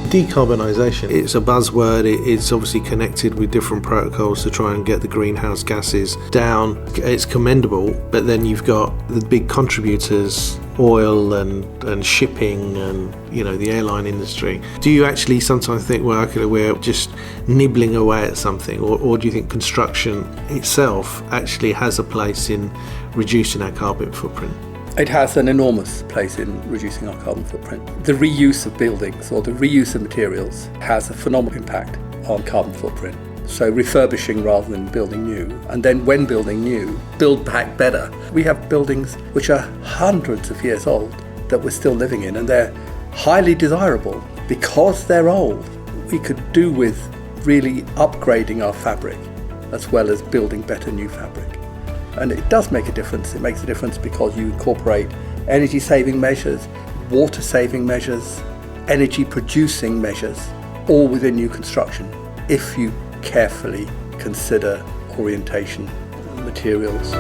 Decarbonisation, it's a buzzword. It's obviously connected with different protocols to try and get the greenhouse gases down. It's commendable, but then you've got the big contributors, oil and shipping and, the airline industry. Do you actually sometimes think, well, okay, we're just nibbling away at something, or do you think construction itself actually has a place in reducing our carbon footprint? It has an enormous place in reducing our carbon footprint. The reuse of buildings or the reuse of materials has a phenomenal impact on carbon footprint. So refurbishing rather than building new, and then when building new, build back better. We have buildings which are hundreds of years old that we're still living in, and they're highly desirable because they're old. We could do with really upgrading our fabric as well as building better new fabric. And it does make a difference. It makes a difference because you incorporate energy saving measures, water saving measures, energy producing measures, all within new construction, if you carefully consider orientation, materials.